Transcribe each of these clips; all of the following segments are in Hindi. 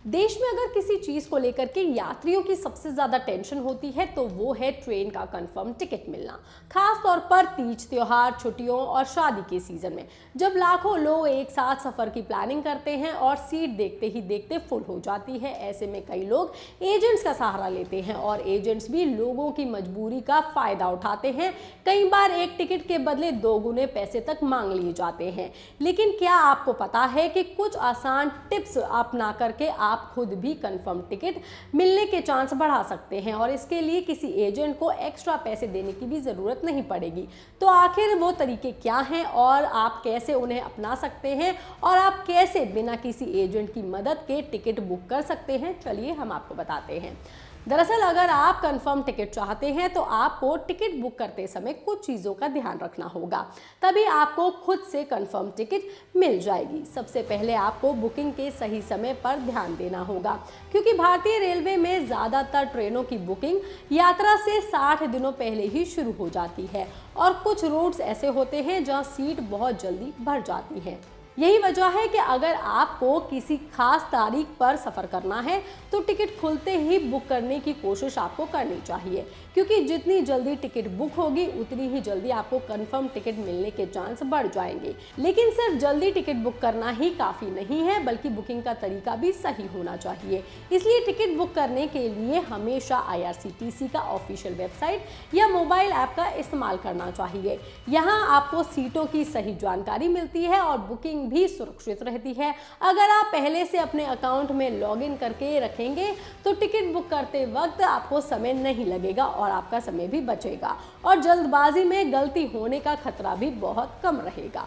देश में अगर किसी चीज को लेकर के यात्रियों की सबसे ज्यादा टेंशन होती है तो वो है ट्रेन का कंफर्म टिकट मिलना। खास तौर पर तीज त्योहार, छुट्टियों और शादी के सीजन में जब लाखों लोग एक साथ सफर की प्लानिंग करते हैं और सीट देखते ही देखते फुल हो जाती है। ऐसे में कई लोग एजेंट्स का सहारा लेते हैं और एजेंट्स भी लोगों की मजबूरी का फायदा उठाते हैं। कई बार एक टिकट के बदले 2 गुने पैसे तक मांग लिए जाते हैं। लेकिन क्या आपको पता है कि कुछ आसान टिप्स अपना करके आप खुद भी कंफर्म टिकट मिलने के चांस बढ़ा सकते हैं और इसके लिए किसी एजेंट को एक्स्ट्रा पैसे देने की भी जरूरत नहीं पड़ेगी। तो आखिर वो तरीके क्या हैं और आप कैसे उन्हें अपना सकते हैं और आप कैसे बिना किसी एजेंट की मदद के टिकट बुक कर सकते हैं, चलिए हम आपको बताते हैं। दरअसल अगर आप कंफर्म टिकट चाहते हैं तो आपको टिकट बुक करते समय कुछ चीज़ों का ध्यान रखना होगा, तभी आपको खुद से कंफर्म टिकट मिल जाएगी। सबसे पहले आपको बुकिंग के सही समय पर ध्यान देना होगा, क्योंकि भारतीय रेलवे में ज़्यादातर ट्रेनों की बुकिंग यात्रा से 60 दिनों पहले ही शुरू हो जाती है और कुछ रूट्स ऐसे होते हैं जहां सीट बहुत जल्दी भर जाती है। यही वजह है कि अगर आपको किसी खास तारीख पर सफ़र करना है तो टिकट खुलते ही बुक करने की कोशिश आपको करनी चाहिए, क्योंकि जितनी जल्दी टिकट बुक होगी उतनी ही जल्दी आपको कंफर्म टिकट मिलने के चांस बढ़ जाएंगे। लेकिन सिर्फ जल्दी टिकट बुक करना ही काफ़ी नहीं है, बल्कि बुकिंग का तरीका भी सही होना चाहिए। इसलिए टिकट बुक करने के लिए हमेशा IRCTC का ऑफिशियल वेबसाइट या मोबाइल ऐप का इस्तेमाल करना चाहिए। यहाँ आपको सीटों की सही जानकारी मिलती है और बुकिंग भी सुरक्षित रहती है। अगर आप पहले से अपने अकाउंट में लॉगिन करके रखेंगे तो टिकट बुक करते वक्त आपको समय नहीं लगेगा और आपका समय भी बचेगा और जल्दबाजी में गलती होने का खतरा भी बहुत कम रहेगा।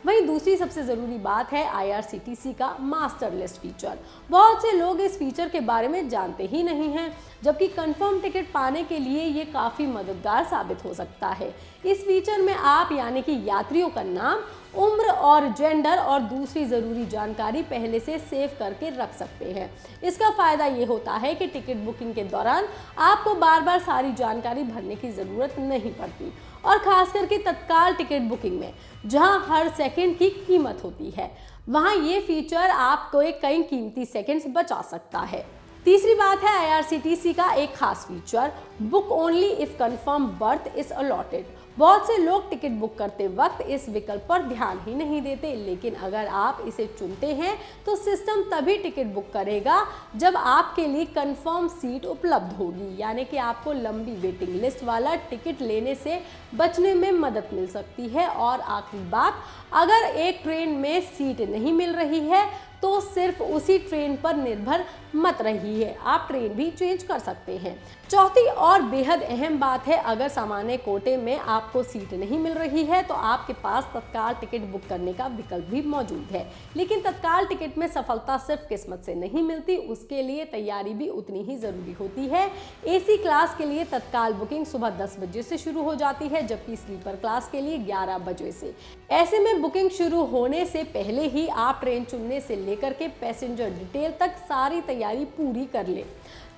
वहीं दूसरी सबसे ज़रूरी बात है IRCTC का मास्टर लिस्ट फीचर। बहुत से लोग इस फीचर के बारे में जानते ही नहीं हैं, जबकि कंफर्म टिकट पाने के लिए ये काफ़ी मददगार साबित हो सकता है। इस फीचर में आप यानी कि यात्रियों का नाम, उम्र और जेंडर और दूसरी ज़रूरी जानकारी पहले से सेव करके रख सकते हैं। इसका फ़ायदा ये होता है कि टिकट बुकिंग के दौरान आपको बार बार सारी जानकारी भरने की ज़रूरत नहीं पड़ती और ख़ास करके तत्काल टिकट बुकिंग में जहां हर सेकंड की कीमत होती है, वहां ये फीचर आपको कई कीमती सेकंड्स बचा सकता है। तीसरी बात है IRCTC का एक खास feature, book only if confirm birth is allotted. बहुत से लोग टिकट बुक करते वक्त इस विकल्प पर ध्यान ही नहीं देते, लेकिन अगर आप इसे चुनते हैं तो सिस्टम तभी टिकट बुक करेगा जब आपके लिए कंफर्म सीट उपलब्ध होगी, यानी कि आपको लंबी वेटिंग लिस्ट वाला टिकट लेने से बचने में मदद मिल सकती है। और आखिरी बात, अगर एक ट्रेन में सीट नहीं मिल रही है तो सिर्फ उसी ट्रेन पर निर्भर मत रहिए, आप ट्रेन भी चेंज कर सकते हैं। चौथी और बेहद अहम बात है, अगर सामान्य कोटे में आपको सीट नहीं मिल रही है तो आपके पास तत्काल टिकट बुक करने का विकल्प भी मौजूद है। लेकिन तत्काल टिकट में सफलता सिर्फ किस्मत से नहीं मिलती, उसके लिए तैयारी भी उतनी ही ज़रूरी होती है। AC क्लास के लिए तत्काल बुकिंग सुबह 10 बजे से शुरू हो जाती है, जबकि स्लीपर क्लास के लिए 11 बजे से। ऐसे में बुकिंग शुरू होने से पहले ही आप ट्रेन चुनने से लेकर के पैसेंजर डिटेल तक सारी तैयारी पूरी कर लें,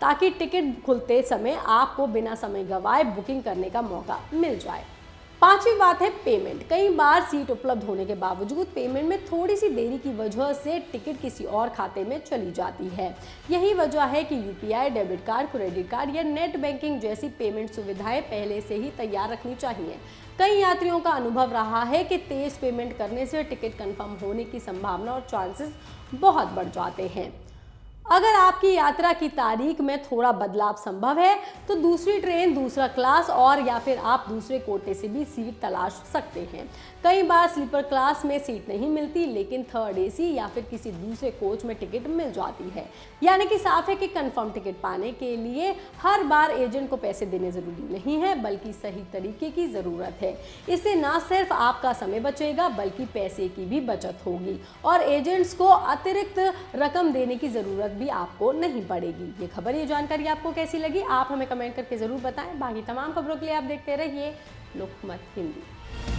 ताकि टिकट खुलते समय आपको बिना समय गंवाए बुकिंग करने का मौका मिल जाए। पांचवी बात है पेमेंट। कई बार सीट उपलब्ध होने के बावजूद पेमेंट में थोड़ी सी देरी की वजह से टिकट किसी और खाते में चली जाती है। यही वजह है कि UPI, debit card, credit card या नेट बैंकिंग जैसी पेमेंट सुविधाएं पहले से ही तैयार रखनी चाहिए। कई यात्रियों का अनुभव रहा है कि तेज पेमेंट करने से टिकट कंफर्म होने की संभावना और चांसेस बहुत बढ़ जाते हैं। अगर आपकी यात्रा की तारीख में थोड़ा बदलाव संभव है तो दूसरी ट्रेन, दूसरा क्लास और या फिर आप दूसरे कोटे से भी सीट तलाश सकते हैं। कई बार स्लीपर क्लास में सीट नहीं मिलती, लेकिन थर्ड AC या फिर किसी दूसरे कोच में टिकट मिल जाती है। यानी कि साफ है कि कंफर्म टिकट पाने के लिए हर बार एजेंट को पैसे देने ज़रूरी नहीं है, बल्कि सही तरीके की ज़रूरत है। इससे ना सिर्फ आपका समय बचेगा बल्कि पैसे की भी बचत होगी और एजेंट्स को अतिरिक्त रकम देने की ज़रूरत भी आपको नहीं पड़ेगी। ये खबर, ये जानकारी आपको कैसी लगी, आप हमें कमेंट करके ज़रूर बताएं। बाकी तमाम खबरों के लिए आप देखते रहिए लोकमत हिंदी।